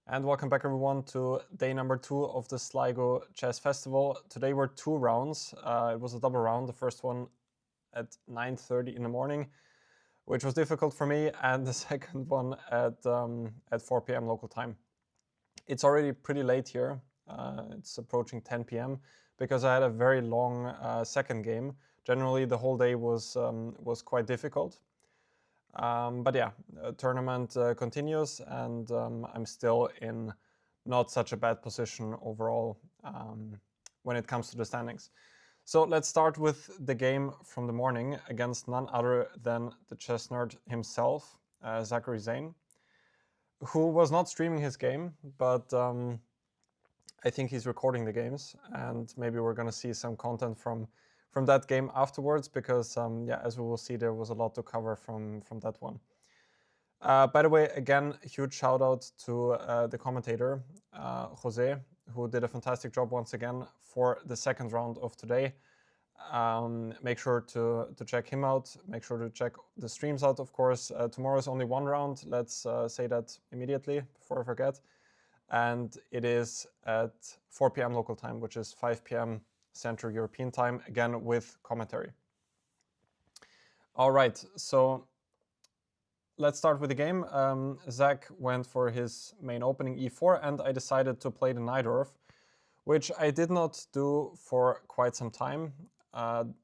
And welcome back everyone to day number 2 of the Sligo Chess Festival. Today were 2 rounds. It was a double round, the first one at 9:30 in the morning, which was difficult for me, and the second one at 4 p.m. local time. It's already pretty late here. It's approaching 10 p.m. because I had a very long second game. Generally, the whole day was quite difficult. But yeah, tournament continues, and I'm still in not such a bad position overall when it comes to the standings. So let's start with the game from the morning against none other than the chess nerd himself, Zachary Zane, who was not streaming his game, but I think he's recording the games, and maybe we're going to see some content from that game afterwards, because yeah, as we will see, there was a lot to cover from that one. By the way, again, huge shout out to the commentator, Jose, who did a fantastic job once again for the second round of today. Make sure to check him out. Make sure to check the streams out, of course. Tomorrow is only one round. Let's say that immediately before I forget. And it is at 4 p.m. local time, which is 5 p.m. Central European time, again with commentary. All right, so let's start with the game. Zach went for his main opening e4, and I decided to play the Najdorf, which I did not do for quite some time.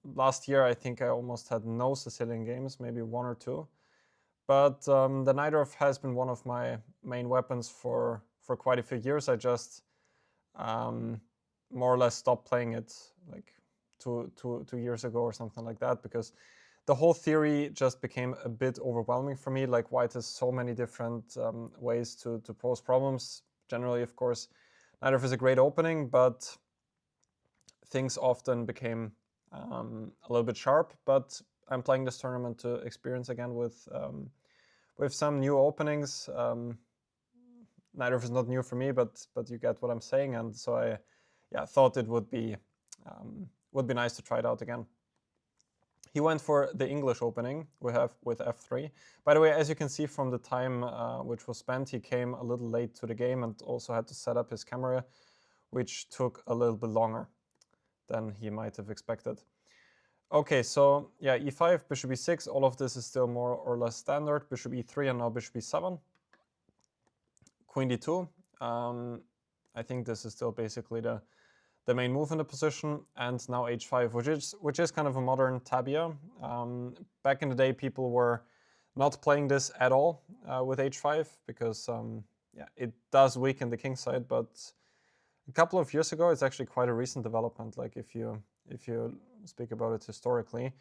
Last year, I think I almost had no Sicilian games, maybe one or two. But the Najdorf has been one of my main weapons for quite a few years. I just more or less stopped playing it like two years ago or something like that, because the whole theory just became a bit overwhelming for me. Like, white has so many different ways to pose problems. Generally, of course, Najdorf is a great opening, but things often became a little bit sharp. But I'm playing this tournament to experience again with some new openings. Najdorf is not new for me, but you get what I'm saying, and so I thought it would be nice to try it out again. He went for the English opening with f3. By the way, as you can see from the time which was spent, he came a little late to the game and also had to set up his camera, which took a little bit longer than he might have expected. Okay, so yeah, e5, bishop e6, all of this is still more or less standard. Bishop e3 and now bishop e7. Queen d2. I think this is still basically the main move in the position, and now h5, which is kind of a modern tabia. Back in the day, people were not playing this at all with h5 because yeah, it does weaken the king side. But a couple of years ago, it's actually quite a recent development. Like, if you speak about it historically,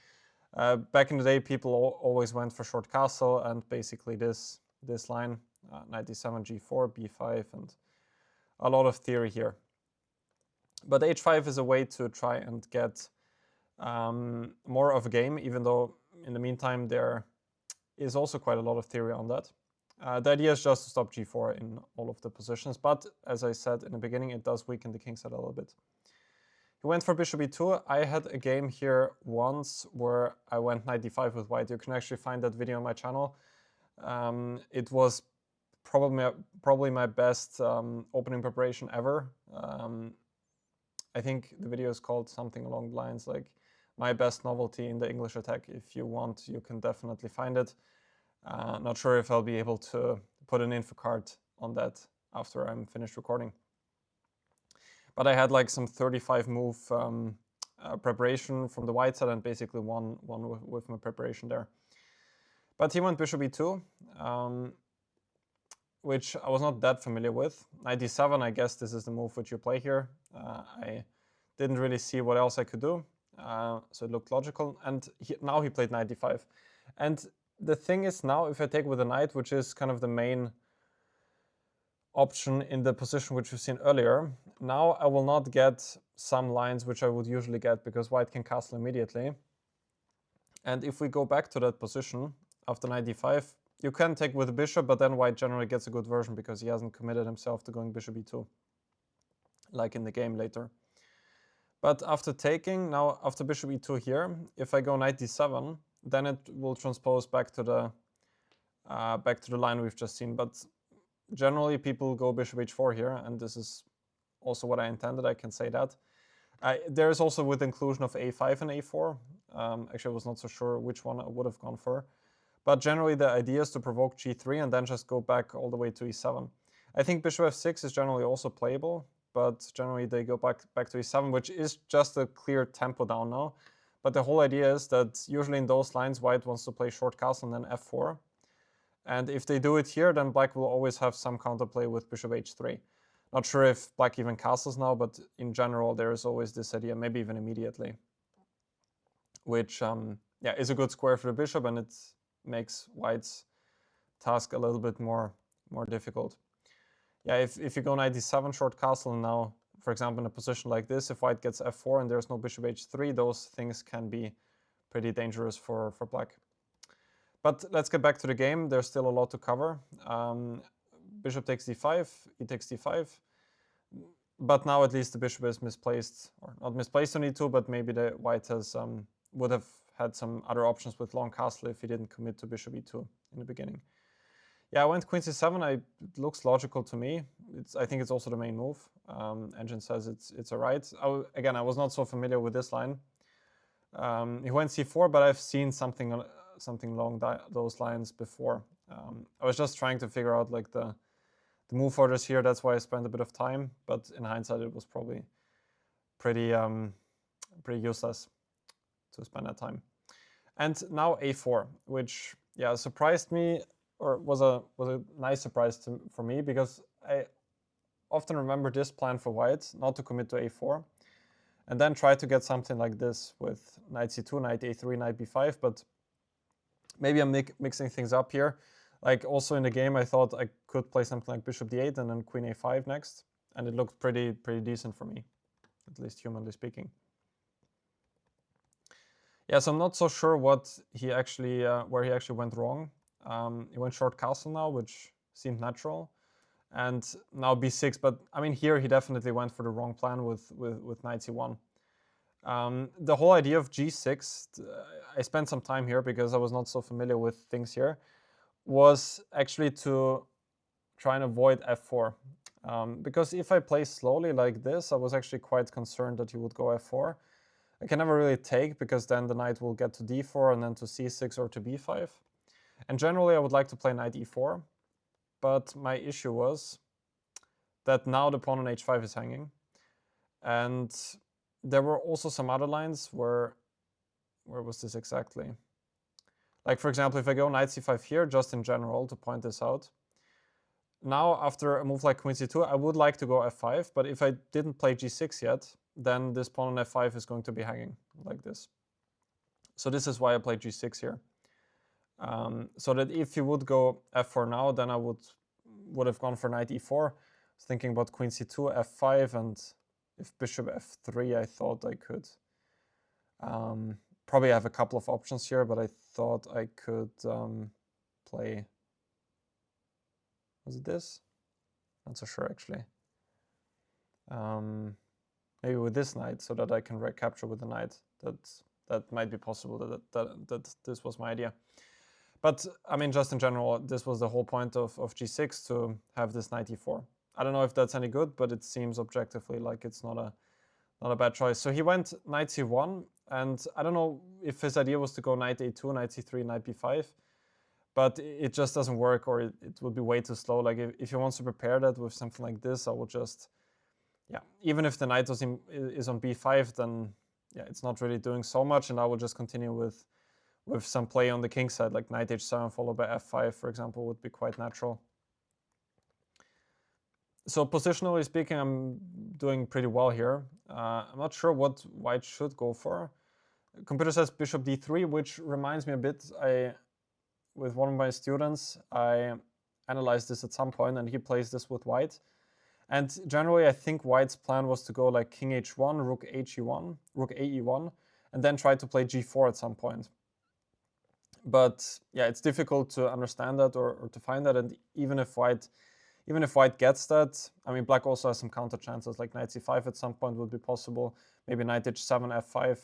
back in the day, people always went for short castle, and basically this line, knight d7, g4, b5, and a lot of theory here. But h5 is a way to try and get more of a game, even though in the meantime there is also quite a lot of theory on that. The idea is just to stop g4 in all of the positions, but as I said in the beginning, it does weaken the king side a little bit. He went for bishop e2. I had a game here once where I went knight d5 with white. You can actually find that video on my channel. It was probably my best opening preparation ever. I think the video is called something along the lines like my best novelty in the English attack. If you want, you can definitely find it. Not sure if I'll be able to put an info card on that after I'm finished recording. But I had like some 35 move preparation from the white side, and basically won with my preparation there. But he went bishop e2, which I was not that familiar with. Knight d7, I guess this is the move which you play here. I didn't really see what else I could do, so it looked logical. And now he played knight d5. And the thing is, now if I take with a knight, which is kind of the main option in the position which we've seen earlier, now I will not get some lines which I would usually get, because white can castle immediately. And if we go back to that position after knight d5, you can take with a bishop, but then white generally gets a good version because he hasn't committed himself to going bishop e2, like in the game later. But after taking, now after bishop e2 here, if I go knight d7, then it will transpose back to the line we've just seen. But generally people go bishop h4 here, and this is also what I intended, I can say that. There is also with inclusion of a5 and a4. Actually, I was not so sure which one I would have gone for. But generally, the idea is to provoke g3 and then just go back all the way to e7. I think bishop f6 is generally also playable, but generally they go back to e7, which is just a clear tempo down now. But the whole idea is that usually in those lines, white wants to play short castle and then f4. And if they do it here, then black will always have some counterplay with bishop h3. Not sure if black even castles now, but in general, there is always this idea, maybe even immediately, which yeah, is a good square for the bishop, and it makes white's task a little bit more difficult. Yeah, if you go knight d7 short castle, and now, for example, in a position like this, if white gets f4 and there's no bishop h3, those things can be pretty dangerous for black. But let's get back to the game. There's still a lot to cover. Bishop takes d5, e takes d5. But now at least the bishop is misplaced, or not misplaced on e2, but maybe the white has would have had some other options with long castle if he didn't commit to bishop e2 in the beginning. Yeah, I went queen c7. It looks logical to me. I think it's also the main move. Engine says it's all right. Again, I was not so familiar with this line. He went c4, but I've seen something along those lines before. I was just trying to figure out like the move orders here. That's why I spent a bit of time. But in hindsight, it was probably pretty useless to spend that time. And now a4, which yeah surprised me, or was a nice surprise for me, because I often remember this plan for white, not to commit to a4, and then try to get something like this with knight c2, knight a3, knight b5. But maybe I'm mixing things up here. Like also in the game, I thought I could play something like bishop d8 and then queen a5 next, and it looked pretty decent for me, at least humanly speaking. Yeah, so I'm not so sure what he actually where he actually went wrong. He went short castle now, which seemed natural, and now b6. But I mean, here he definitely went for the wrong plan with knight c1. The whole idea of g6, I spent some time here because I was not so familiar with things here, was actually to try and avoid f4. Because if I play slowly like this, I was actually quite concerned that he would go f4. I can never really take, because then the knight will get to d4 and then to c6 or to b5. And generally, I would like to play knight e4. But my issue was that now the pawn on h5 is hanging. And there were also some other lines where was this exactly? Like, for example, if I go knight c5 here, just in general, to point this out. Now, after a move like queen c2, I would like to go f5. But if I didn't play g6 yet, then this pawn on f5 is going to be hanging like this. So this is why I played g6 here. So that if you would go f4 now, then I would have gone for knight e4. I was thinking about queen c2, f5, and if bishop f3, I thought I could probably have a couple of options here, but I thought I could play, was it this? Not so sure actually. Maybe with this knight, so that I can recapture with the knight. That might be possible. That this was my idea. But I mean, just in general, this was the whole point of g6, to have this knight e4. I don't know if that's any good, but it seems objectively like it's not a bad choice. So he went knight c1, and I don't know if his idea was to go knight a2, knight c3, knight b5, but it just doesn't work, or it would be way too slow. Like if he wants to prepare that with something like this, I would just, yeah, even if the knight is on b5, then yeah, it's not really doing so much, and I would just continue with some play on the king side, like knight h7 followed by f5, for example, would be quite natural. So positionally speaking, I'm doing pretty well here. I'm not sure what white should go for. Computer says bishop d3, which reminds me a bit. With one of my students, I analyzed this at some point, and he plays this with white. And generally, I think white's plan was to go like king h1, rook he1, rook ae1, and then try to play g4 at some point. But yeah, it's difficult to understand that or to find that. And even if white gets that, I mean, black also has some counter chances, like knight c5 at some point would be possible, maybe knight h7, f5.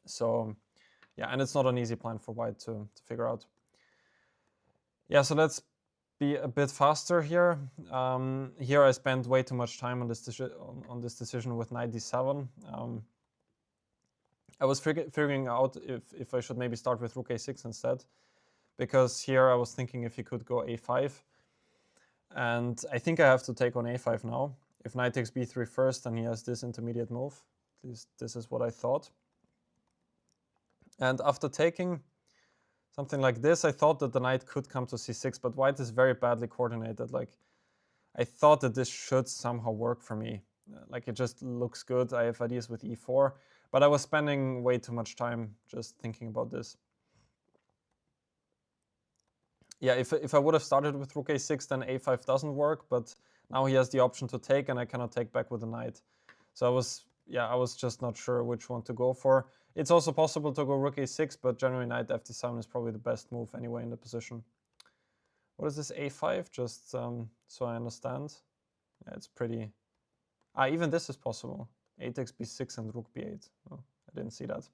So yeah, and it's not an easy plan for white to figure out. Yeah, so let's be a bit faster here. Here I spent way too much time on this decision with knight d7. I was figuring out if I should maybe start with rook a6 instead, because here I was thinking if he could go a5. And I think I have to take on a5 now. If knight takes b3 first, then he has this intermediate move. At least this is what I thought. And after taking something like this, I thought that the knight could come to c6, but white is very badly coordinated. Like, I thought that this should somehow work for me. Like, it just looks good. I have ideas with e4, but I was spending way too much time just thinking about this. Yeah, if I would have started with rook a6, then a5 doesn't work, but now he has the option to take, and I cannot take back with the knight. So I was just not sure which one to go for. It's also possible to go rook a6, but generally knight fd7 is probably the best move anyway in the position. What is this a5? Just so I understand. Yeah, it's pretty... even this is possible. A takes b6 and rook b8. Oh, I didn't see that.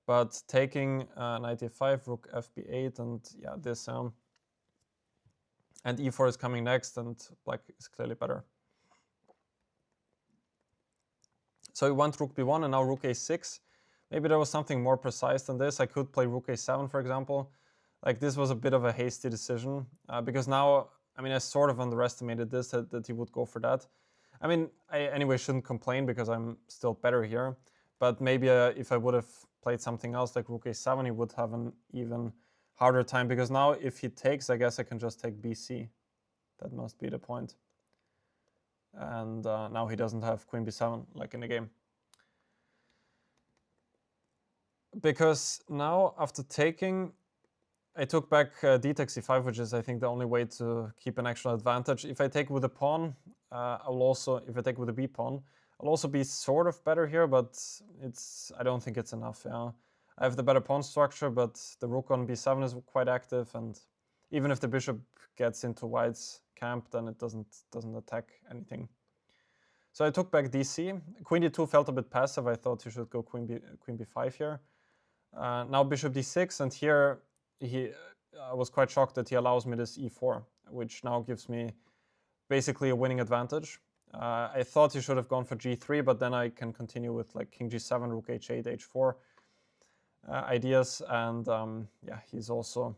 But taking knight a5, rook fb8, and yeah, this and e4 is coming next, and black is clearly better. So we went rook b1 and now rook a6. Maybe there was something more precise than this. I could play rook a7, for example. Like, this was a bit of a hasty decision because now, I mean, I sort of underestimated this, that he would go for that. I mean, I anyway shouldn't complain because I'm still better here. But maybe if I would have played something else like rook a7, he would have an even harder time, because now if he takes, I guess I can just take bc. That must be the point. And now he doesn't have queen b7 like in the game. Because now after taking, I took back d takes c5, which is I think the only way to keep an actual advantage. If I take with a pawn, I'll also, if I take with a b pawn, I'll also be sort of better here, but I don't think it's enough. Yeah, I have the better pawn structure, but the rook on b7 is quite active, and even if the bishop gets into white's camp, then it doesn't attack anything. So I took back dc. Queen d2 felt a bit passive. I thought he should go queen b5 here. Now bishop d6, and here I was quite shocked that he allows me this e4, which now gives me basically a winning advantage. I thought he should have gone for g3, but then I can continue with like king g7, rook h8, h4 ideas, and yeah, he's also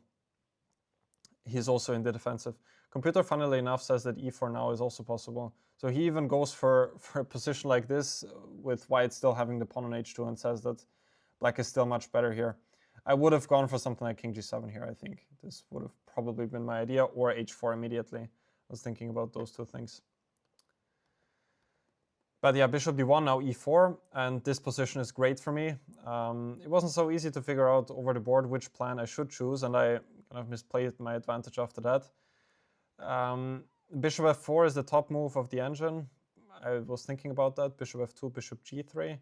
in the defensive. Computer, funnily enough, says that e4 now is also possible. So he even goes for a position like this with white still having the pawn on h2 and says that black is still much better here. I would have gone for something like king g7 here, I think. This would have probably been my idea, or h4 immediately. I was thinking about those two things. But yeah, bishop d1, now e4, and this position is great for me. It wasn't so easy to figure out over the board which plan I should choose, and I kind of misplayed my advantage after that. Bishop f4 is the top move of the engine. I was thinking about that. Bishop f2, bishop g3.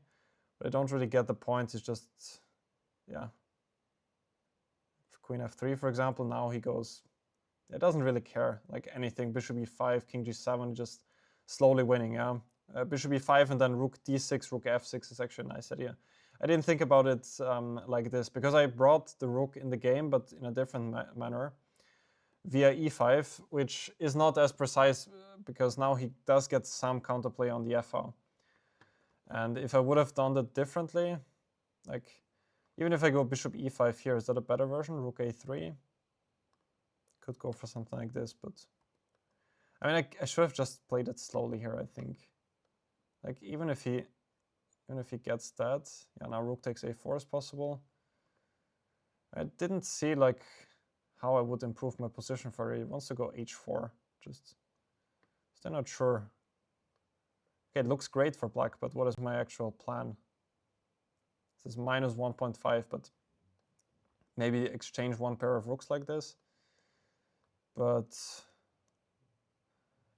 But I don't really get the point. It's just, yeah. Queen f3, for example, now he goes, it doesn't really care, like anything. Bishop e5, king g7, just slowly winning, yeah. Bishop e5 and then rook d6, rook f6 is actually a nice idea. I didn't think about it like this, because I brought the rook in the game, but in a different manner, via e5, which is not as precise, because now he does get some counterplay on the f-file. And if I would have done that differently, like, even if I go bishop e5 here, is that a better version? Rook a3? Could go for something like this, but I mean, I should have just played it slowly here, I think. Like, even if he gets that, yeah, now rook takes a4 is possible. I didn't see like how I would improve my position for it. He wants to go h4, just still not sure. Okay, it looks great for black, but what is my actual plan? This is minus 1.5, but maybe exchange one pair of rooks like this. But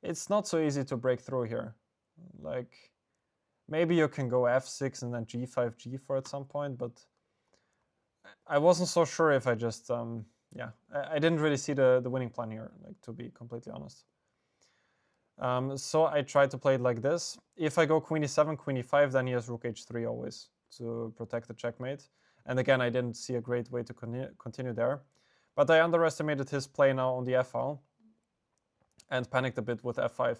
it's not so easy to break through here. Like, maybe you can go f6 and then g5, g4 at some point, but I wasn't so sure if I just, yeah, I didn't really see the winning plan here, like, to be completely honest. So I tried to play it like this. If I go queen e7, queen e5, then he has rook h3 always to protect the checkmate. And again, I didn't see a great way to continue there. But I underestimated his play now on the f-file and panicked a bit with f5.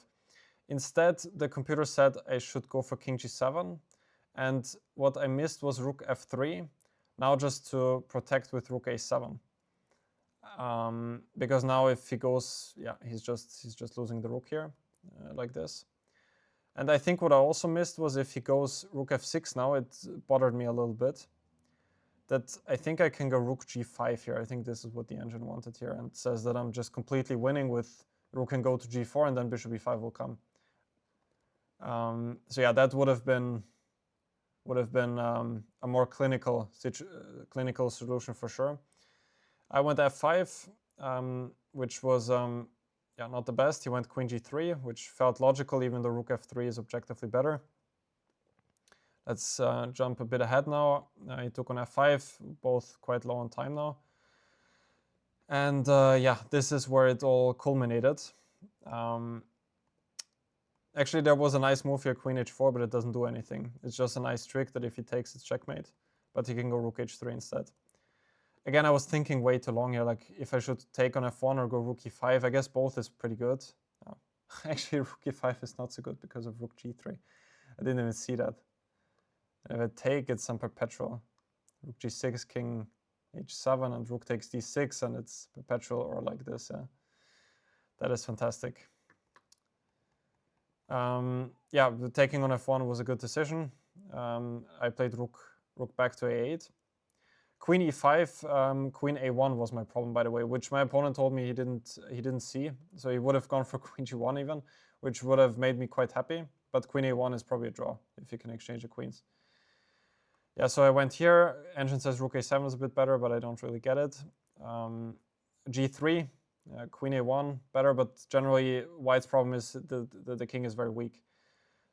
Instead, the computer said I should go for king g7, and what I missed was rook f3, now just to protect with rook a7. Because now if he goes, yeah, he's just losing the rook here, like this. And I think what I also missed was if he goes rook f6 now, it bothered me a little bit. That I think I can go rook g5 here. I think this is what the engine wanted here, and says that I'm just completely winning with rook can go to g4 and then bishop e5 will come. So yeah, that would have been a more clinical solution for sure. I went f5, which was yeah, not the best. He went queen g3, which felt logical, even though rook f3 is objectively better. Let's jump a bit ahead now. He took on f5, both quite low on time now. And yeah, this is where it all culminated. Actually, there was a nice move here, queen h4, but it doesn't do anything. It's just a nice trick that if he takes, it's checkmate. But he can go rook h3 instead. Again, I was thinking way too long here, like if I should take on f1 or go rook e5. I guess both is pretty good. Actually, rook e5 is not so good because of rook g3. I didn't even see that. If I take, it's some perpetual. Rook g6, king h7, and rook takes d6, and it's perpetual or like this. Yeah, that is fantastic. Yeah, taking on f1 was a good decision. I played rook back to a8. Queen e5, queen a1 was my problem, by the way, which my opponent told me he didn't see. So he would have gone for queen g1 even, which would have made me quite happy. But queen a1 is probably a draw if you can exchange the queens. Yeah, so I went here. Engine says rook a7 is a bit better, but I don't really get it. g3, queen a1 better, but generally White's problem is the king is very weak.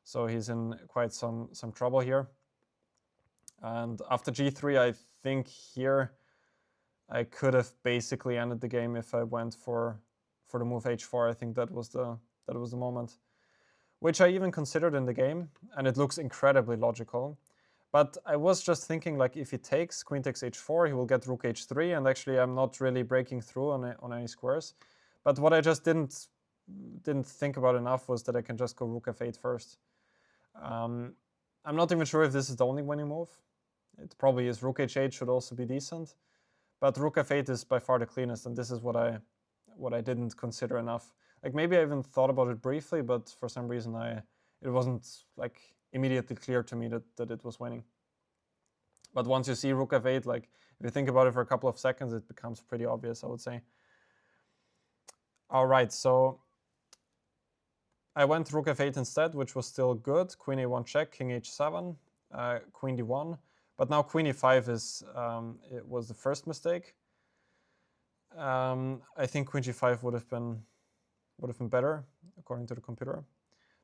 So he's in quite some trouble here. And after g3, I think here I could have basically ended the game if I went for the move h4. I think that was the moment, which I even considered in the game, and it looks incredibly logical. But I was just thinking, like, if he takes queen takes h4, he will get rook h3, and actually I'm not really breaking through on any squares. But what I just didn't think about enough was that I can just go rook f8 first. I'm not even sure if this is the only winning move. It probably is. Rook h8 should also be decent, but rook f8 is by far the cleanest, and this is what I didn't consider enough. Like, maybe I even thought about it briefly, but for some reason it wasn't like immediately clear to me that it was winning. But once you see rook f8, like if you think about it for a couple of seconds, it becomes pretty obvious, I would say. All right, so I went rook f8 instead, which was still good. Queen a1 check, king h7, queen d1. But now queen e5 it was the first mistake. I think queen g5 would have been better according to the computer,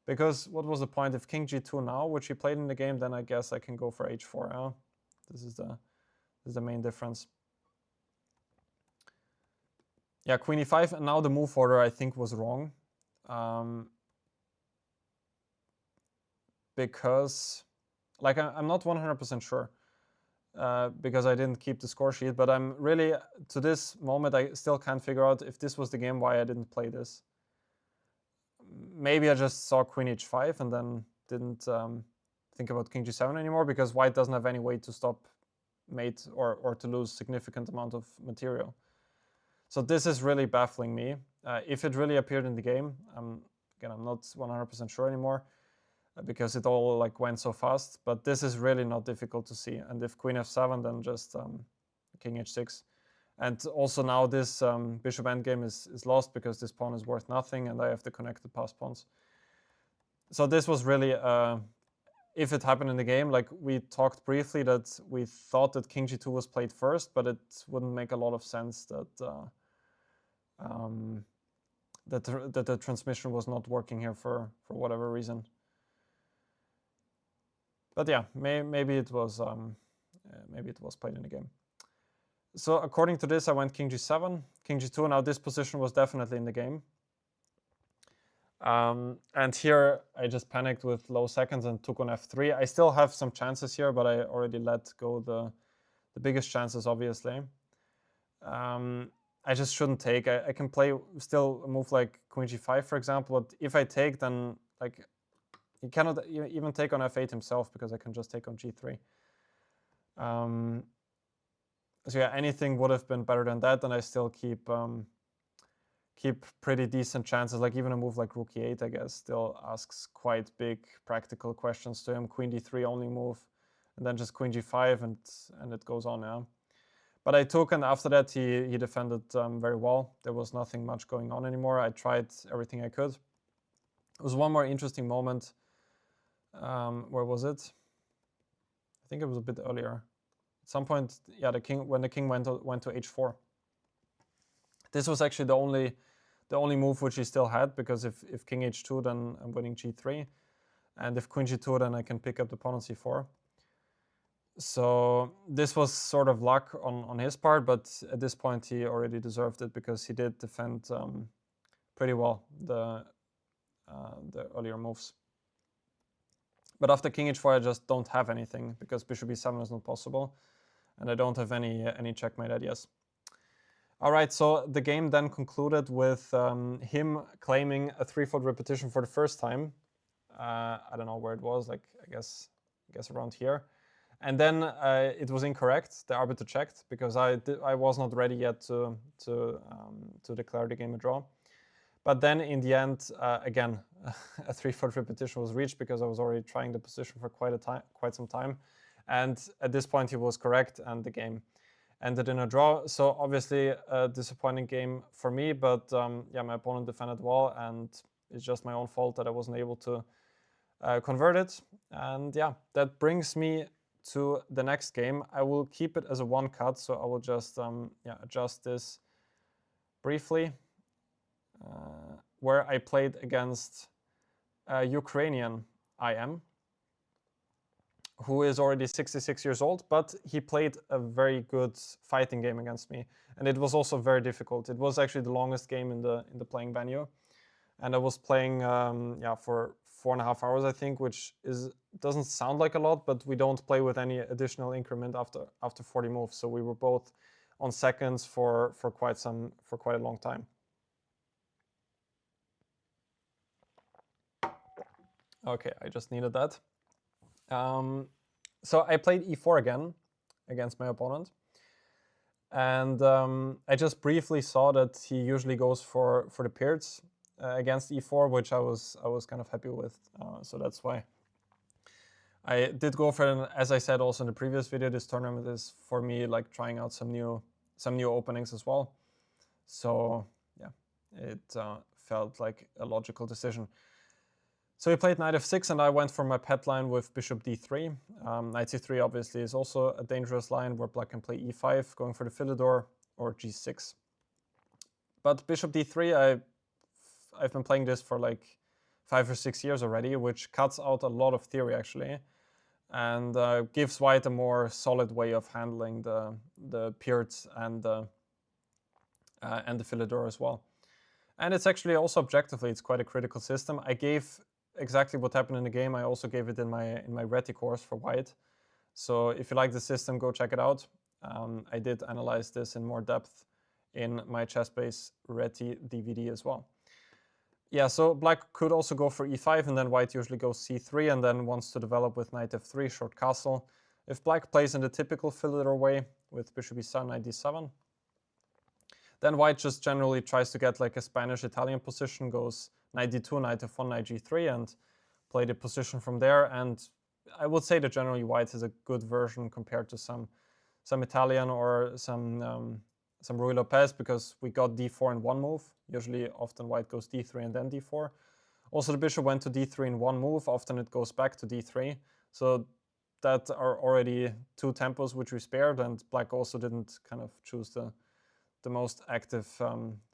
because what was the point if king g2 now, which he played in the game, then I guess I can go for h4. Yeah? This is the main difference. Yeah, queen e5, and now the move order I think was wrong, because like I'm not 100% sure. Because I didn't keep the score sheet, but I'm really, to this moment, I still can't figure out if this was the game why I didn't play this. Maybe I just saw queen h5 and then didn't think about king g7 anymore, because White doesn't have any way to stop mate or to lose significant amount of material. So this is really baffling me. If it really appeared in the game, again, I'm not 100% sure anymore, because it all like went so fast, but this is really not difficult to see. And if queen f7, then just king h6. And also now this bishop endgame is lost because this pawn is worth nothing and I have to connect the passed pawns. So this was really, if it happened in the game, like we talked briefly that we thought that king g2 was played first, but it wouldn't make a lot of sense that that the transmission was not working here for whatever reason. But yeah, maybe it was played in the game. So according to this, I went king g7, king g2. Now this position was definitely in the game. And here I just panicked with low seconds and took on f3. I still have some chances here, but I already let go the biggest chances, obviously. I just shouldn't take. I can play still a move like queen g5, for example, but if I take, then like he cannot even take on f8 himself because I can just take on g3. So yeah, anything would have been better than that, and I still keep pretty decent chances. Like even a move like rook e8, I guess, still asks quite big practical questions to him. Queen d3 only move, and then just queen g5, and it goes on. Yeah. But I took, and after that he defended very well. There was nothing much going on anymore. I tried everything I could. There was one more interesting moment. Where was it? I think it was a bit earlier. At some point, yeah, when the king went to h4. This was actually the only move which he still had, because if king h2, then I'm winning g3, and if queen g2, then I can pick up the pawn on c4. So this was sort of luck on his part, but at this point he already deserved it because he did defend pretty well the earlier moves. But after king h4, I just don't have anything because bishop e7 is not possible, and I don't have any checkmate ideas. All right, so the game then concluded with him claiming a threefold repetition for the first time. I don't know where it was, like I guess around here. And then it was incorrect. The arbiter checked because I was not ready yet to declare the game a draw. But then in the end, again, a threefold repetition was reached because I was already trying the position for quite some time. And at this point, he was correct, and the game ended in a draw. So obviously a disappointing game for me, but yeah, my opponent defended well, and it's just my own fault that I wasn't able to convert it. And yeah, that brings me to the next game. I will keep it as a one cut, so I will just adjust this briefly, where I played against a Ukrainian IM who is already 66 years old, but he played a very good fighting game against me, and it was also very difficult. It was actually the longest game in the playing venue, and I was playing for 4.5 hours, I think, which doesn't sound like a lot, but we don't play with any additional increment after 40 moves. So we were both on seconds for quite a long time. Okay, I just needed that. So I played e4 again against my opponent, and I just briefly saw that he usually goes for the peers against e4, which I was kind of happy with. So that's why I did go for it. And as I said also in the previous video, this tournament is for me like trying out some new openings as well. So yeah, it felt like a logical decision. So he played knight f6, and I went for my pet line with bishop d3. Knight c3 obviously is also a dangerous line where black can play e5, going for the Philidor, or g6. But bishop d3, I've been playing this for like 5 or 6 years already, which cuts out a lot of theory actually, and gives white a more solid way of handling the peers and the Philidor as well. And it's actually also objectively, it's quite a critical system. I gave exactly what happened in the game. I also gave it in my Reti course for white. So if you like the system, go check it out. I did analyze this in more depth in my ChessBase Reti DVD as well. Yeah, so black could also go for e5, and then white usually goes c3 and then wants to develop with knight f3, short castle. If black plays in the typical Philidor way with bishop e7, knight d7, then white just generally tries to get like a Spanish-Italian position, goes knight d2, knight f1, knight g3, and play the position from there. And I would say that generally white is a good version compared to some Italian or some Ruy Lopez, because we got d4 in one move. Usually, often white goes d3 and then d4. Also, the bishop went to d3 in one move. Often it goes back to d3. So that are already two tempos which we spared, and black also didn't kind of choose the most active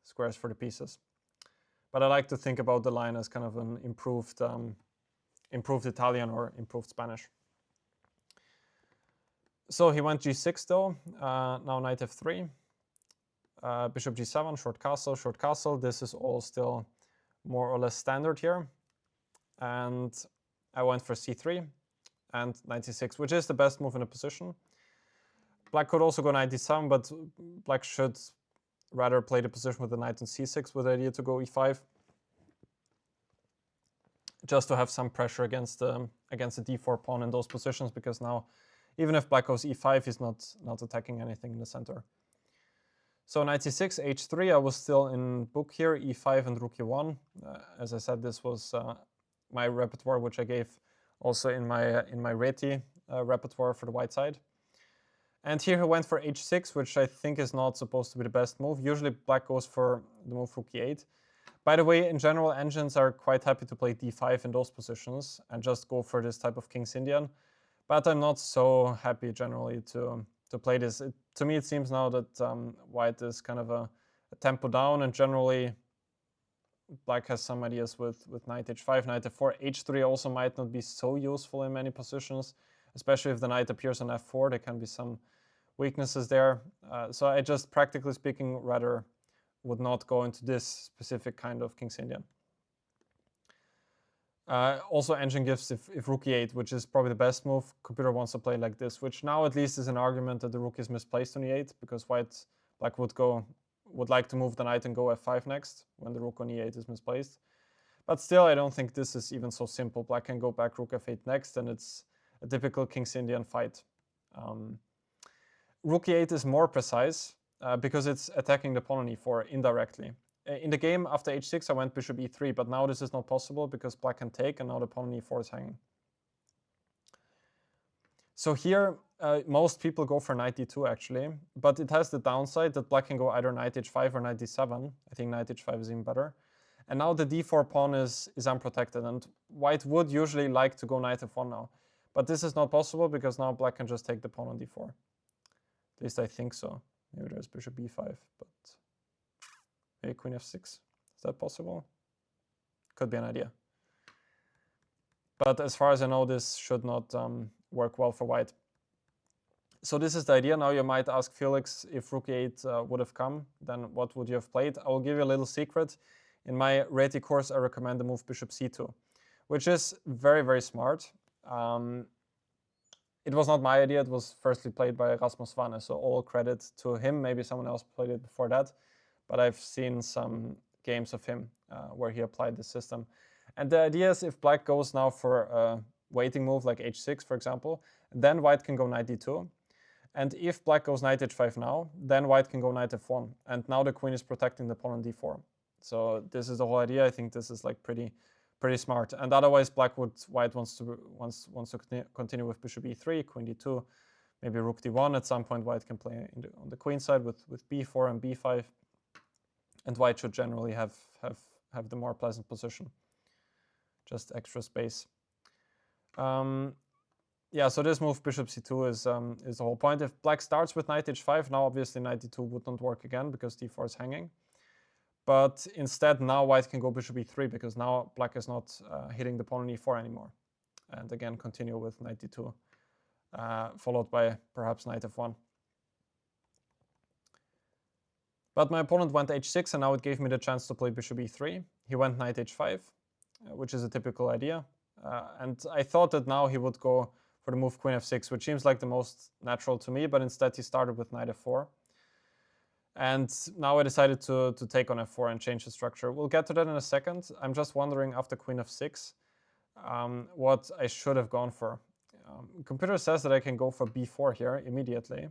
squares for the pieces. But I like to think about the line as kind of an improved Italian or improved Spanish. So he went g6 though. Now knight f3, bishop g7, short castle. This is all still more or less standard here. And I went for c3 and knight c6, which is the best move in the position. Black could also go knight d7, but black should rather play the position with the knight on c6 with the idea to go e5, just to have some pressure against the d4 pawn in those positions, because now, even if black goes e5, he's not attacking anything in the center. So knight c6, h3, I was still in book here, e5 and rook e1. As I said, this was my repertoire, which I gave also in my Reti repertoire for the white side. And here he went for h6, which I think is not supposed to be the best move. Usually black goes for the move rook e8. By the way, in general, engines are quite happy to play d5 in those positions and just go for this type of King's Indian. But I'm not so happy generally to play this. To me, it seems now that white is kind of a tempo down, and generally black has some ideas with knight h5, knight f4. h3 also might not be so useful in many positions, especially if the knight appears on f4. There can be some weaknesses there. So I just, practically speaking, rather would not go into this specific kind of King's Indian. Also, engine gives if rook e8, which is probably the best move, computer wants to play like this, which now at least is an argument that the rook is misplaced on e8, because black would like to move the knight and go f5 next when the rook on e8 is misplaced. But still, I don't think this is even so simple. Black can go back rook f8 next, and it's a typical King's Indian fight. Rook e8 is more precise because it's attacking the pawn on e4 indirectly. In the game, after h6, I went bishop e3, but now this is not possible because black can take, and now the pawn on e4 is hanging. So here, most people go for knight d2, actually, but it has the downside that black can go either knight h5 or knight d7. I think knight h5 is even better. And now the d4 pawn is unprotected, and white would usually like to go knight f1 now. But this is not possible because now black can just take the pawn on d4. At least I think so. Maybe there's bishop b5, but maybe queen f6. Is that possible? Could be an idea. But as far as I know, this should not work well for white. So this is the idea. Now you might ask Felix, if rook e8 would have come, then what would you have played? I will give you a little secret. In my Reti course, I recommend the move bishop c2, which is very, very smart. It was not my idea. It was firstly played by Rasmus Vanne, so all credit to him. Maybe someone else played it before that, but I've seen some games of him where he applied this system. And the idea is, if black goes now for a waiting move like h6, for example, then white can go knight d2. And if black goes knight h5 now, then white can go knight f1. And now the queen is protecting the pawn on d4. So this is the whole idea. I think this is like pretty smart. And otherwise, white wants to continue with bishop e3, queen d2, maybe rook d1. At some point, white can play on the queen side with b4 and b5, and white should generally have the more pleasant position, just extra space. Yeah, so this move bishop c2 is the whole point. If black starts with knight h5, now obviously knight d2 would not work again because d4 is hanging. But instead, now white can go bishop e3 because now black is not hitting the pawn on e4 anymore. And again, continue with knight d2, followed by perhaps knight f1. But my opponent went h6, and now it gave me the chance to play bishop e3. He went knight h5, which is a typical idea. And I thought that now he would go for the move queen f6, which seems like the most natural to me, but instead he started with knight f4. And now I decided to take on f4 and change the structure. We'll get to that in a second. I'm just wondering, after queen f6, what I should have gone for. Computer says that I can go for b4 here immediately.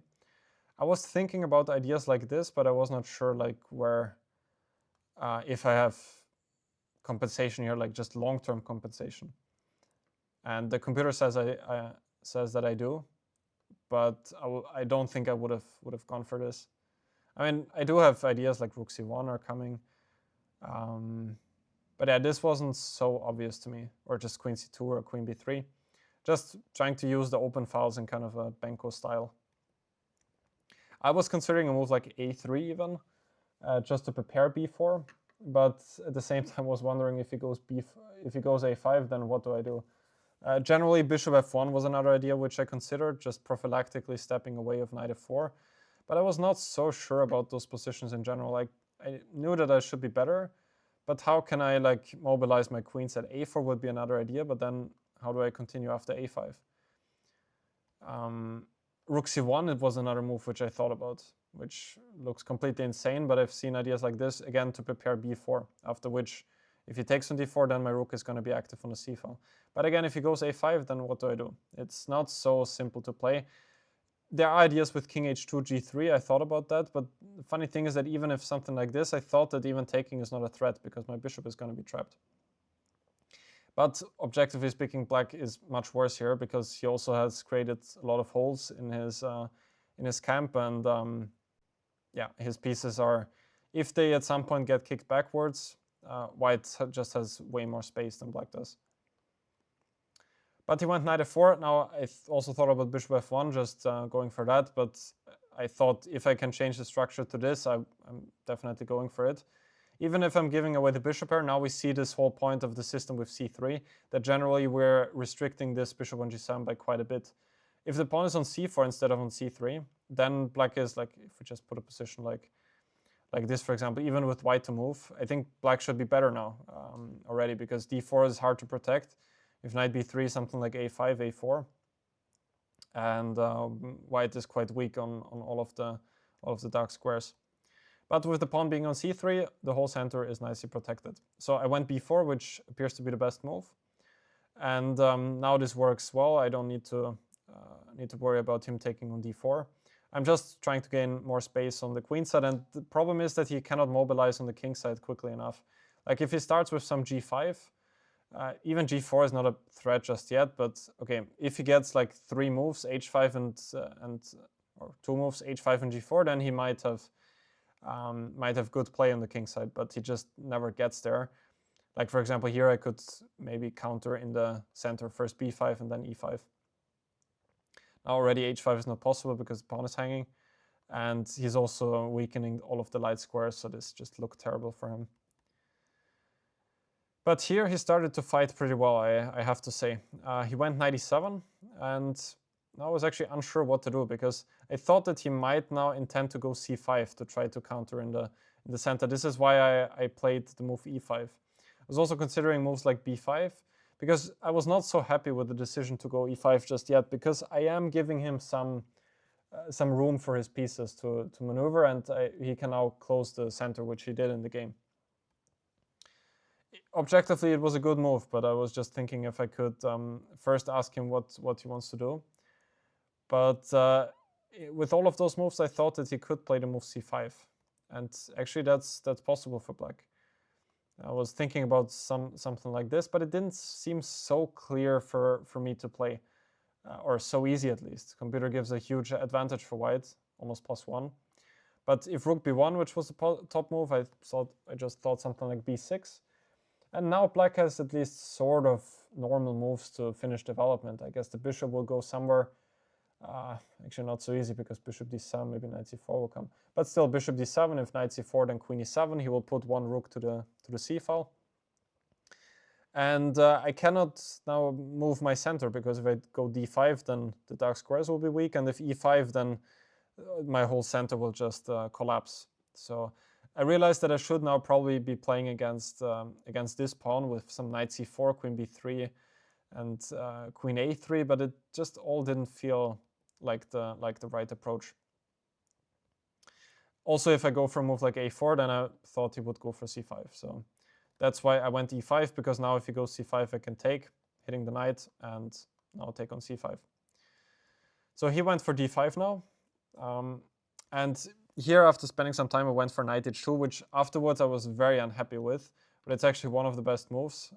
I was thinking about ideas like this, but I was not sure like where, if I have compensation here, like just long-term compensation. And the computer says says that I do, but I don't think I would have gone for this. I mean, I do have ideas like rook c1 are coming, but yeah, this wasn't so obvious to me, or just queen c2 or queen b3. Just trying to use the open files in kind of a Benko style. I was considering a move like a3 even, just to prepare b4, but at the same time was wondering, if he goes a5, then what do I do? Generally, bishop f1 was another idea which I considered, just prophylactically stepping away of knight f4. But I was not so sure about those positions in general. Like, I knew that I should be better, but how can I like mobilize my queens at a4 would be another idea, but then how do I continue after a5? Rook c1, it was another move which I thought about. which looks completely insane, but I've seen ideas like this, again, to prepare b4, after which, if he takes on d4, then my rook is going to be active on the c file. But again, if he goes a5, then what do? It's not so simple to play. There are ideas with king h2, g3, I thought about that, but the funny thing is that even if something like this, I thought that even taking is not a threat, because my bishop is going to be trapped. But objectively speaking, black is much worse here, because he also has created a lot of holes in his camp, and yeah, his pieces are, if they at some point get kicked backwards, white just has way more space than black does. But he went knight f4. Now, I also thought about bishop f1, just going for that, but I thought if I can change the structure to this, I'm definitely going for it. Even if I'm giving away the bishop here, now we see this whole point of the system with c3, that generally we're restricting this bishop on g7 by quite a bit. If the pawn is on c4 instead of on c3, then black is, like, if we just put a position like this, for example, even with white to move, I think black should be better now already, because d4 is hard to protect. If knight b3, something like a5, a4, and white is quite weak on all of the dark squares. But with the pawn being on c3, the whole center is nicely protected. So I went b4, which appears to be the best move, and now this works well. I don't need to worry about him taking on d4. I'm just trying to gain more space on the queen side, and the problem is that he cannot mobilize on the king side quickly enough. Like if he starts with some g5, even g4 is not a threat just yet, but okay, if he gets like 3 moves, h5 or 2 moves, h5 and g4, then he might have good play on the king side, but he just never gets there. Like for example, here I could maybe counter in the center, first b5 and then e5. Now already h5 is not possible because the pawn is hanging, and he's also weakening all of the light squares, so this just looked terrible for him. But here he started to fight pretty well, I have to say. He went knight e7, and I was actually unsure what to do, because I thought that he might now intend to go c5 to try to counter in the center. This is why I played the move e5. I was also considering moves like b5, because I was not so happy with the decision to go e5 just yet, because I am giving him some room for his pieces to maneuver, and he can now close the center, which he did in the game. Objectively, it was a good move, but I was just thinking if I could first ask him what he wants to do. But with all of those moves, I thought that he could play the move c5, and actually that's possible for black. I was thinking about something like this, but it didn't seem so clear for me to play, or so easy at least. Computer gives a huge advantage for white, almost +1. But if rook b1, which was the top move, I just thought something like b6. And now black has at least sort of normal moves to finish development. I guess the bishop will go somewhere. Actually not so easy, because bishop d7, maybe knight c4 will come. But still, bishop d7, if knight c4, then queen e7. He will put one rook to the c file. And I cannot now move my center, because if I go d5, then the dark squares will be weak. And if e5, then my whole center will just collapse. So I realized that I should now probably be playing against this pawn with some knight c4, queen b3, and queen a3, but it just all didn't feel like the right approach. Also, if I go for a move like a4, then I thought he would go for c5. So that's why I went e5, because now if he goes c5, I can take, hitting the knight, and now take on c5. So he went for d5 now. And here, after spending some time, I went for knight h2, which afterwards I was very unhappy with, but it's actually one of the best moves.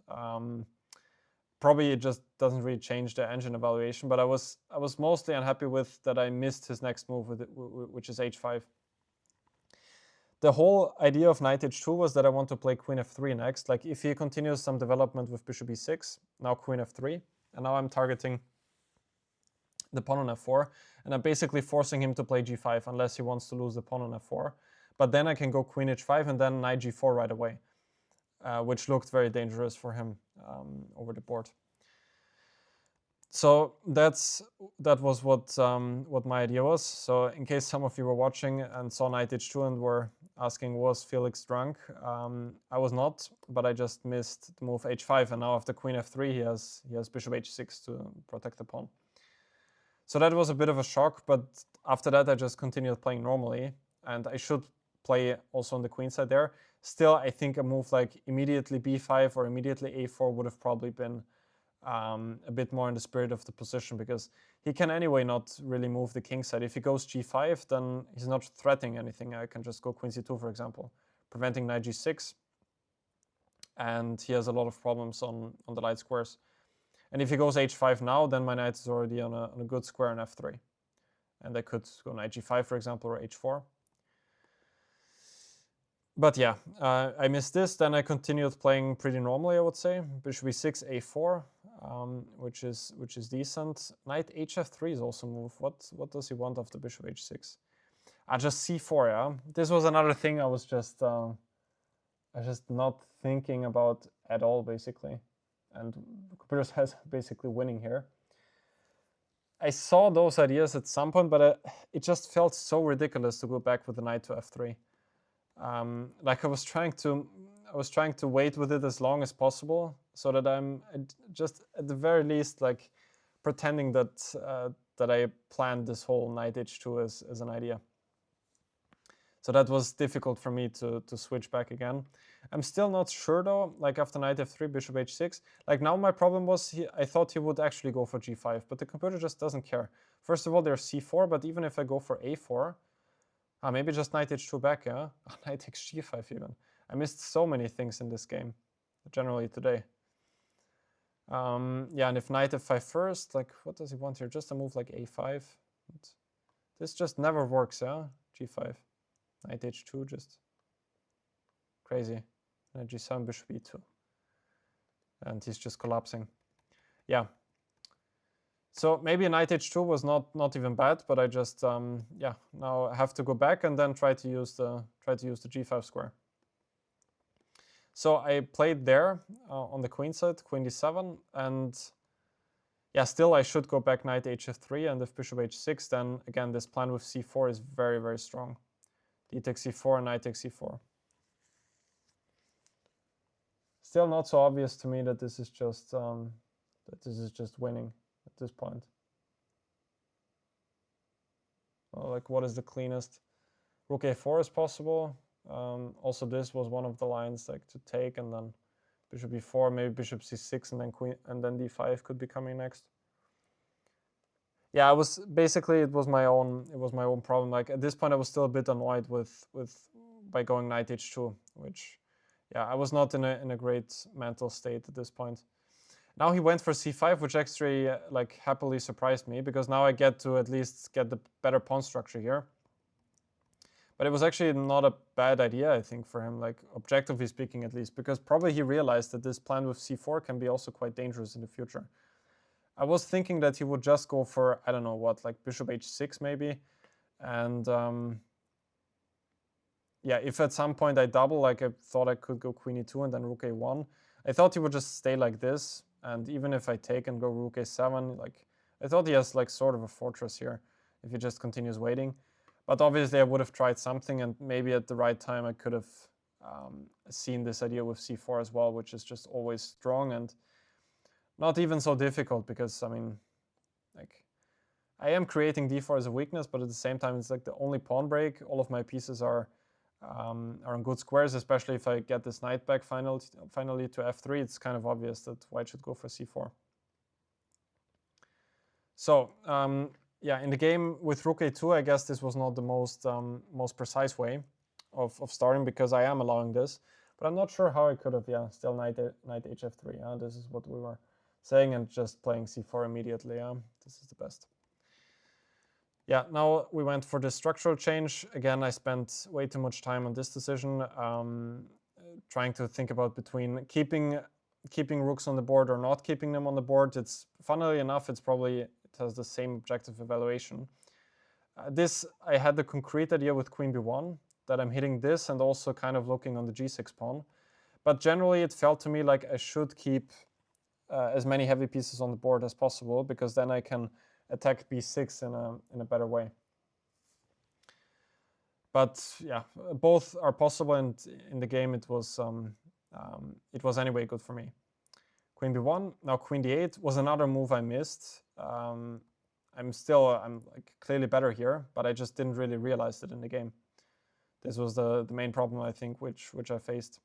Probably it just doesn't really change the engine evaluation, but I was mostly unhappy with that I missed his next move, which is h5. The whole idea of knight h2 was that I want to play queen f3 next. Like if he continues some development with bishop e6, now queen f3, and now I'm targeting the pawn on f4, and I'm basically forcing him to play g5 unless he wants to lose the pawn on f4. But then I can go queen h5 and then knight g4 right away, which looked very dangerous for him over the board. So that was what my idea was. So in case some of you were watching and saw knight h2 and were asking, was Felix drunk? I was not, but I just missed the move h5, and now after queen f3 he has bishop h6 to protect the pawn. So that was a bit of a shock, but after that I just continued playing normally. and I should play also on the queen side there. Still, I think a move like immediately b5 or immediately a4 would have probably been a bit more in the spirit of the position, because he can anyway not really move the king side. If he goes g5, then he's not threatening anything. I can just go queen c2, for example, preventing knight g6, and he has a lot of problems on the light squares. And if he goes h5 now, then my knight is already on a good square on f3. And I could go knight g5, for example, or h4. But yeah, I missed this. Then I continued playing pretty normally, I would say. Bishop e6, a4, which is decent. Knight hf3 is also a move. What does he want after bishop h6? Just c4, yeah. This was another thing I was just not thinking about at all, basically. And computer has basically winning here. I saw those ideas at some point, but it just felt so ridiculous to go back with the knight to f3. Like I was trying to wait with it as long as possible, so that I'm just at the very least like pretending that that I planned this whole knight h2 as an idea. So that was difficult for me to switch back again. I'm still not sure though, like after knight f3, bishop h6. Like now my problem was I thought he would actually go for g5, but the computer just doesn't care. First of all, there's c4, but even if I go for a4, maybe just knight h2 back, yeah? Knight takes g5 even. I missed so many things in this game, generally today. Yeah, and if knight f5 first, like what does he want here? Just a move like a5. This just never works, yeah? g5. Knight h2, just crazy. Knight g7, bishop e2. And he's just collapsing. Yeah. So maybe a knight h2 was not even bad, but I just yeah, now I have to go back and then try to use the g5 square. So I played there on the queen side, queen d7, and yeah, still I should go back knight hf3, and if bishop h6, then again this plan with c4 is very, very strong. D takes c4 and knight takes c4. Still not so obvious to me that this is just winning at this point. Well, like what is the cleanest? Rook a4 is possible. Also, this was one of the lines like to take, and then bishop e4, maybe bishop c6, and then queen, and then d5 could be coming next. Yeah, it was my own problem. Like at this point, I was still a bit annoyed by going knight h2, which, yeah, I was not in a great mental state at this point. Now he went for c5, which actually like happily surprised me, because now I get to at least get the better pawn structure here. But it was actually not a bad idea, I think, for him, like objectively speaking at least, because probably he realized that this plan with c4 can be also quite dangerous in the future. I was thinking that he would just go for, I don't know what, like bishop h6 maybe. And yeah, if at some point I double, like I thought I could go queen e2 and then rook a1. I thought he would just stay like this. And even if I take and go rook a7, like I thought he has like sort of a fortress here if he just continues waiting. But obviously I would have tried something, and maybe at the right time I could have seen this idea with c4 as well, which is just always strong and not even so difficult, because I mean, like I am creating d4 as a weakness, but at the same time it's like the only pawn break. All of my pieces are on good squares, especially if I get this knight back finally to f3. It's kind of obvious that white should go for c4. So yeah, in the game with rook a2, I guess this was not the most precise way of starting, because I am allowing this, but I'm not sure how I could have. Yeah, still knight hf3. Yeah, this is what we were saying, and just playing c4 immediately. Yeah, this is the best. Yeah, now we went for the structural change. Again, I spent way too much time on this decision, trying to think about between keeping rooks on the board or not keeping them on the board. It's, funnily enough, it has the same objective evaluation. This, I had the concrete idea with queen b1, that I'm hitting this and also kind of looking on the g6 pawn. But generally it felt to me like I should keep as many heavy pieces on the board as possible, because then I can attack b6 in a better way. But yeah, both are possible, and in the game it was anyway good for me. Queen b1, now queen d8 was another move I missed. I'm like clearly better here, but I just didn't really realize it in the game. This was the main problem, I think, which I faced.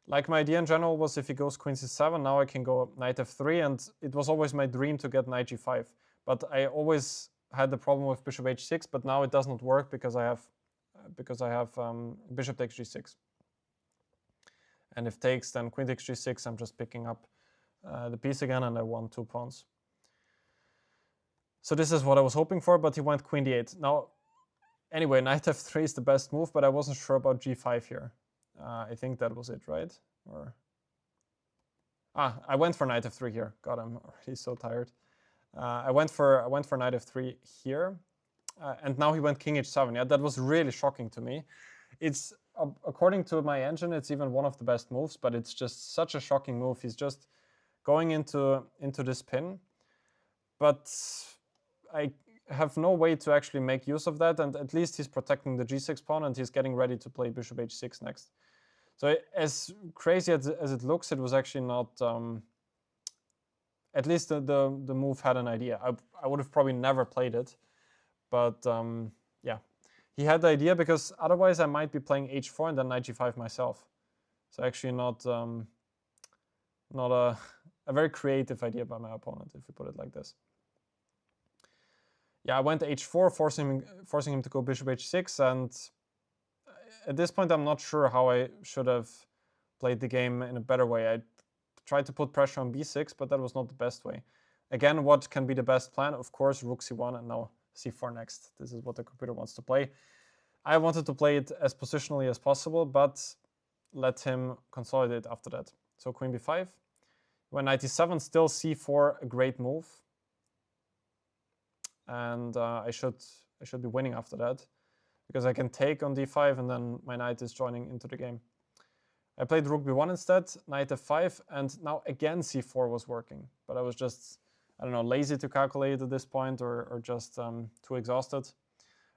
Like, my idea in general was if he goes queen c7, now I can go knight f3, and it was always my dream to get knight g5. But I always had the problem with bishop h6, but now it does not work because I have bishop takes g6. And if takes, then queen takes g6, I'm just picking up the piece again, and I won 2 pawns. So this is what I was hoping for, but he went queen d8. Now, anyway, knight f3 is the best move, but I wasn't sure about g5 here. I think that was it, right? Or I went for knight f3 here. God, I'm already so tired. I went for knight f3 here, and now he went king h7. Yeah, that was really shocking to me. It's according to my engine, it's even one of the best moves, but it's just such a shocking move. He's just going into this pin, but I have no way to actually make use of that, and at least he's protecting the g6 pawn, and he's getting ready to play bishop h6 next. So as crazy as it looks, it was actually not. At least the move had an idea. I would have probably never played it, but yeah, he had the idea, because otherwise I might be playing h4 and then knight g5 myself. So actually not a very creative idea by my opponent, if we put it like this. Yeah, I went h4, forcing him to go bishop h6, and at this point I'm not sure how I should have played the game in a better way. I tried to put pressure on b6, but that was not the best way. Again, what can be the best plan? Of course, rook c1 and now c4 next. This is what the computer wants to play. I wanted to play it as positionally as possible, but let him consolidate after that. So queen b5. When knight e7, still c4, a great move. And I should be winning after that, because I can take on d5 and then my knight is joining into the game. I played rook b1 instead, knight f5, and now again c4 was working. But I was just, I don't know, lazy to calculate at this point, or just too exhausted.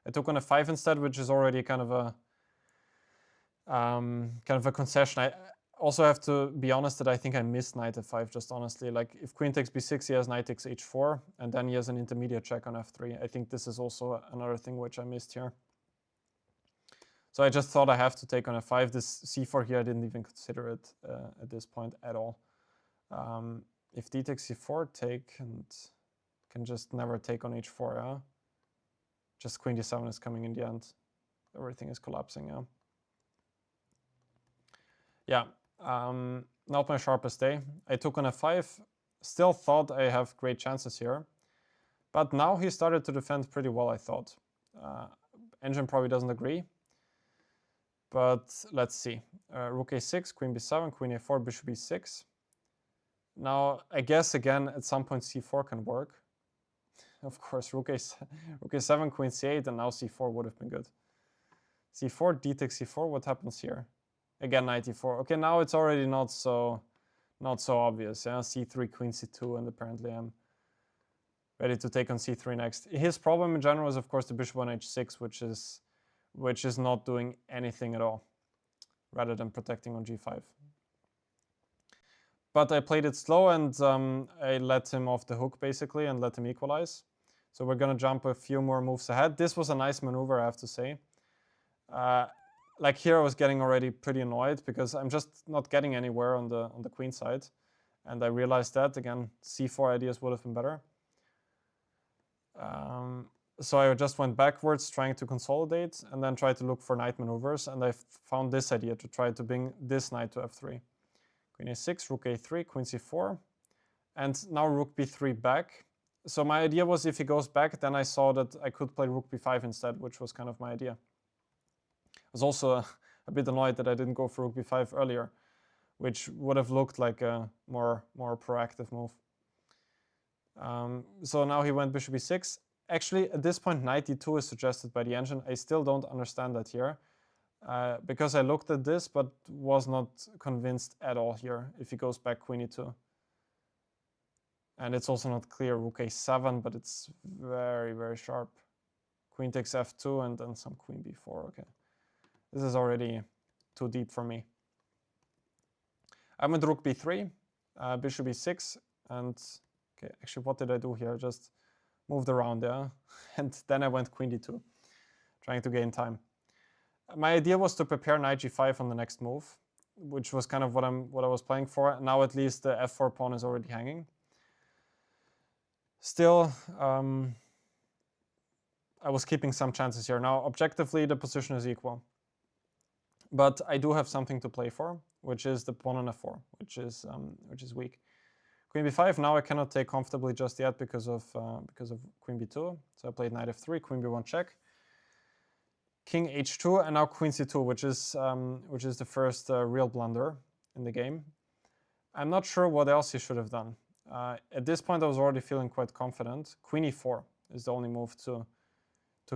I took on f5 instead, which is already kind of a concession. I also have to be honest that I think I missed knight f5, just honestly. Like, if queen takes b6, he has knight takes h4, and then he has an intermediate check on f3. I think this is also another thing which I missed here. So I just thought I have to take on f5. This c4 here, I didn't even consider it at this point at all. If d takes c4, take, and can just never take on h4, yeah? Just queen d7 is coming in the end. Everything is collapsing, yeah. Yeah, not my sharpest day. I took on f5, still thought I have great chances here. But now he started to defend pretty well, I thought. Engine probably doesn't agree. But let's see. Rook a6, queen b7, queen a4, bishop e6. Now, I guess, again, at some point c4 can work. Of course, rook a7, queen c8, and now c4 would have been good. c4, d takes c4, what happens here? Again, knight e4. Okay, now it's already not so obvious. Yeah? c3, queen c2, and apparently I'm ready to take on c3 next. His problem in general is, of course, the bishop on h6, which is not doing anything at all, rather than protecting on g5. But I played it slow, and I let him off the hook, basically, and let him equalize. So we're going to jump a few more moves ahead. This was a nice maneuver, I have to say. Like, here I was getting already pretty annoyed, because I'm just not getting anywhere on the queen side. And I realized that, again, c4 ideas would have been better. So I just went backwards, trying to consolidate, and then tried to look for knight maneuvers. And I found this idea to try to bring this knight to f3. Queen a6, rook a3, queen c4, and now rook b3 back. So my idea was, if he goes back, then I saw that I could play rook b5 instead, which was kind of my idea. I was also a bit annoyed that I didn't go for rook b5 earlier, which would have looked like a more proactive move. So now he went bishop e6. Actually, at this point, knight e2 is suggested by the engine. I still don't understand that here, because I looked at this, but was not convinced at all here if he goes back queen e2. And it's also not clear rook a7, but it's very, very sharp. Queen takes f2, and then some queen b4. Okay, this is already too deep for me. I went rook b3, bishop e6, and okay, actually, what did I do here? Just moved around there, and then I went queen d2, trying to gain time. My idea was to prepare knight g5 on the next move, which was kind of what I was playing for. Now at least the f4 pawn is already hanging. Still, I was keeping some chances here. Now, objectively, the position is equal. But I do have something to play for, which is the pawn on f4, which is weak. Queen b5. Now I cannot take comfortably just yet because of queen b2. So I played knight f3, queen b1 check, king h2, and now queen c2, which is the first real blunder in the game. I'm not sure what else he should have done. At this point, I was already feeling quite confident. Queen e4 is the only move to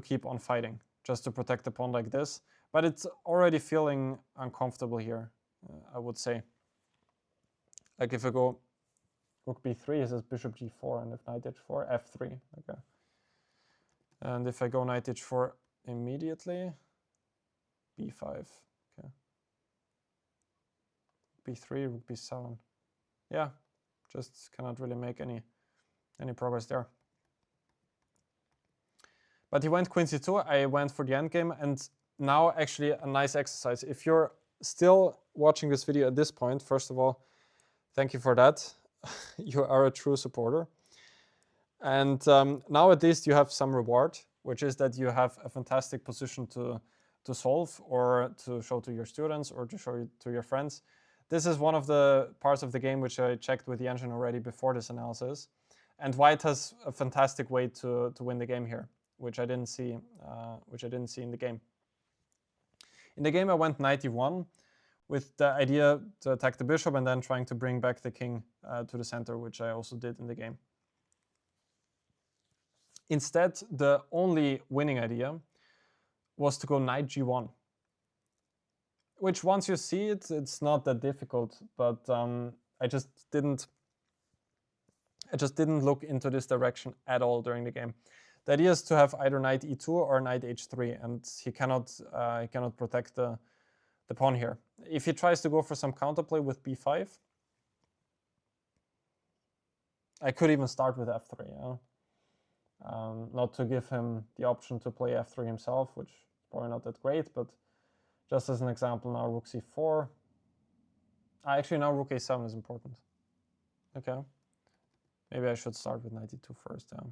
keep on fighting, just to protect the pawn like this. But it's already feeling uncomfortable here, I would say. Like if I go rook b3, he says bishop g4, and if knight h4, f3. Okay. And if I go knight h4 immediately, b5. Okay. b3, rook b7. Yeah, just cannot really make any progress there. But he went queen c2, I went for the endgame, and now actually a nice exercise. If you're still watching this video at this point, first of all, thank you for that. You are a true supporter. And now at least you have some reward, which is that you have a fantastic position to solve or to show to your students or to show to your friends. This is one of the parts of the game which I checked with the engine already before this analysis. And white has a fantastic way to win the game here, which I didn't see in the game. In the game, I went knight e1 with the idea to attack the bishop and then trying to bring back the king to the center, which I also did in the game. Instead, the only winning idea was to go knight g1, which once you see it, it's not that difficult, but I just didn't look into this direction at all during the game. The idea is to have either knight e2 or knight h3, and he cannot protect the pawn here. If he tries to go for some counterplay with b5, I could even start with f3. Yeah? Not to give him the option to play f3 himself, which is probably not that great, but just as an example, now rook c4. Actually, now rook a7 is important. Okay. Maybe I should start with knight e2 first. Yeah.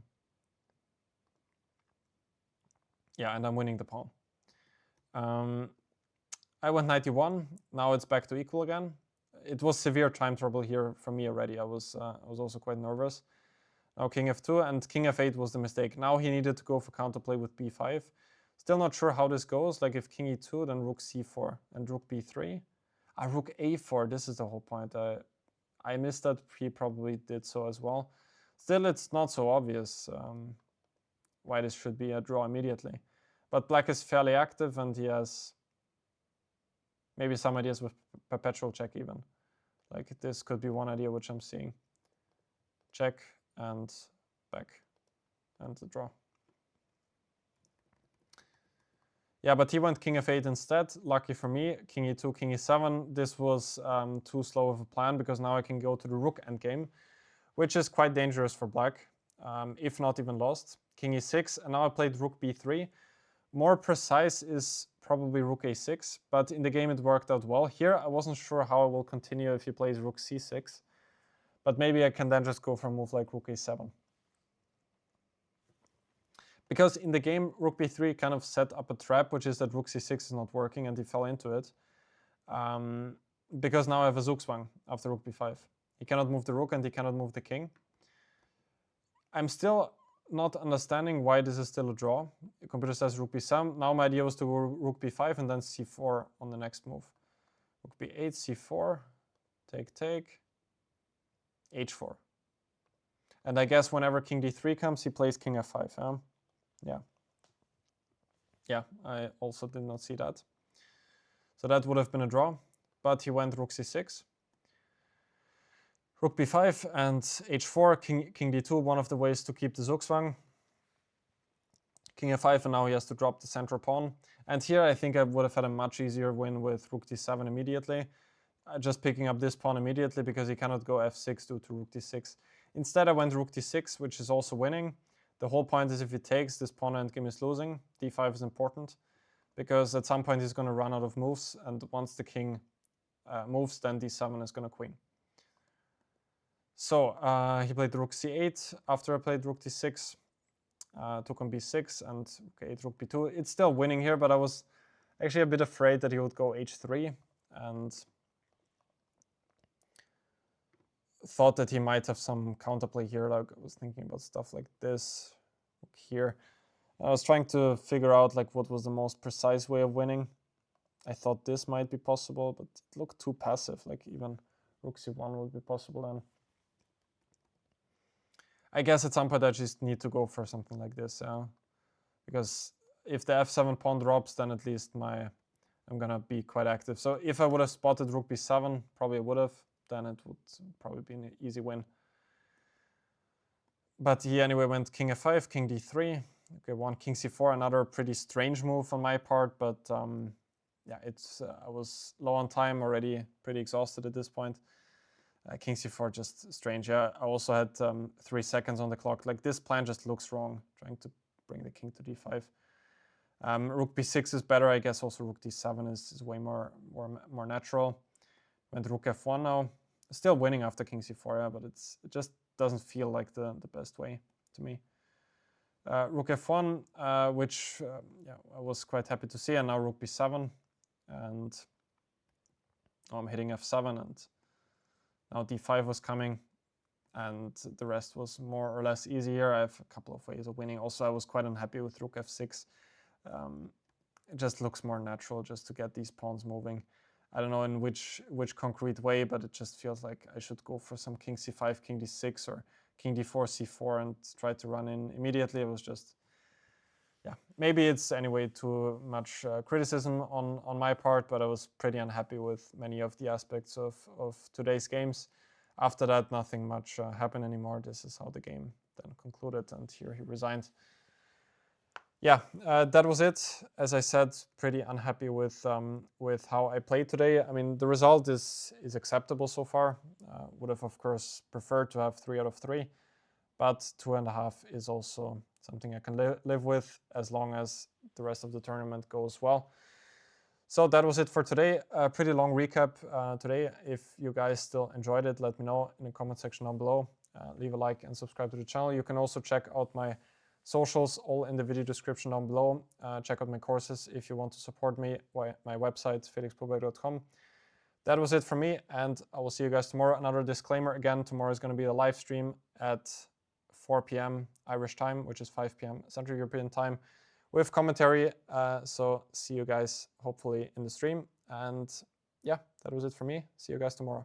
Yeah, and I'm winning the pawn. I went knight e1. Now it's back to equal again. It was severe time trouble here for me already. I was also quite nervous. Now king f2 and king f8 was the mistake. Now he needed to go for counterplay with b5. Still not sure how this goes. Like if king e2, then rook c4 and rook b3. Rook a4. This is the whole point. I missed that. He probably did so as well. Still, it's not so obvious why this should be a draw immediately. But black is fairly active and he has maybe some ideas with perpetual check even. Like this could be one idea which I'm seeing. Check and back and the draw. Yeah, but he went king f8 instead. Lucky for me, king e2, king e7. This was too slow of a plan because now I can go to the rook endgame, which is quite dangerous for black, if not even lost. King e6, and now I played rook b3. More precise is probably rook a6, but in the game it worked out well. Here I wasn't sure how I will continue if he plays rook c6, but maybe I can then just go for a move like rook a7. Because in the game, rook b3 kind of set up a trap, which is that rook c6 is not working, and he fell into it. Because now I have a zugzwang after rook b5. He cannot move the rook and he cannot move the king. I'm still not understanding why this is still a draw. The computer says rook b7. Now my idea was to go rook b5 and then c4 on the next move. Rook b8, c4, take, h4. And I guess whenever king d3 comes, he plays king f5. Yeah, I also did not see that. So that would have been a draw, but he went rook c6. Rook b5 and h4, king d2, one of the ways to keep the zugzwang. King f5, and now he has to drop the central pawn. And here I think I would have had a much easier win with rook d7 immediately. Just picking up this pawn immediately because he cannot go f6 due to rook d6. Instead I went rook d6, which is also winning. The whole point is if he takes, this pawn endgame is losing. d5 is important because at some point he's going to run out of moves, and once the king moves, then d7 is going to queen. So he played rook c8 after I played rook d6, took on b6, and okay, rook b2. It's still winning here, but I was actually a bit afraid that he would go h3, and thought that he might have some counterplay here. Like I was thinking about stuff like this here. I was trying to figure out like what was the most precise way of winning. I thought this might be possible, but it looked too passive. Like even rook c1 would be possible then. I guess at some point I just need to go for something like this, because if the f7 pawn drops, then at least I'm gonna be quite active. So if I would have spotted rook b7, probably would have, then it would probably be an easy win. But he anyway went king f5, king d3. Okay, one king c4, another pretty strange move on my part, but yeah, I was low on time already, pretty exhausted at this point. King c4 just strange. Yeah, I also had 3 seconds on the clock. Like this plan just looks wrong, trying to bring the king to d5. Rook b6 is better, I guess. Also rook d7 is way more natural. Went rook f1 now. Still winning after king c4, yeah, but it just doesn't feel like the best way to me. Rook f1, which yeah, I was quite happy to see, and now rook b7, and I'm hitting f7, and now d5 was coming, and the rest was more or less easier. I have a couple of ways of winning. Also, I was quite unhappy with rook f6. It just looks more natural just to get these pawns moving. I don't know in which concrete way, but it just feels like I should go for some king c5, king d6, or king d4, c4, and try to run in immediately. It was just, yeah, maybe it's anyway too much criticism on my part, but I was pretty unhappy with many of the aspects of today's games. After that, nothing much happened anymore. This is how the game then concluded, and here he resigned. Yeah, that was it. As I said, pretty unhappy with how I played today. I mean, the result is acceptable so far. Would have, of course, preferred to have 3 out of 3, but 2.5 is also something I can live with as long as the rest of the tournament goes well. So that was it for today. A pretty long recap today. If you guys still enjoyed it, let me know in the comment section down below. Leave a like and subscribe to the channel. You can also check out my socials, all in the video description down below. Check out my courses if you want to support me. My website, felixpoberg.com. That was it from me, and I will see you guys tomorrow. Another disclaimer again, tomorrow is going to be a live stream at 4 p.m. Irish time, which is 5 p.m. Central European time, with commentary. So see you guys hopefully in the stream. And yeah, that was it for me. See you guys tomorrow.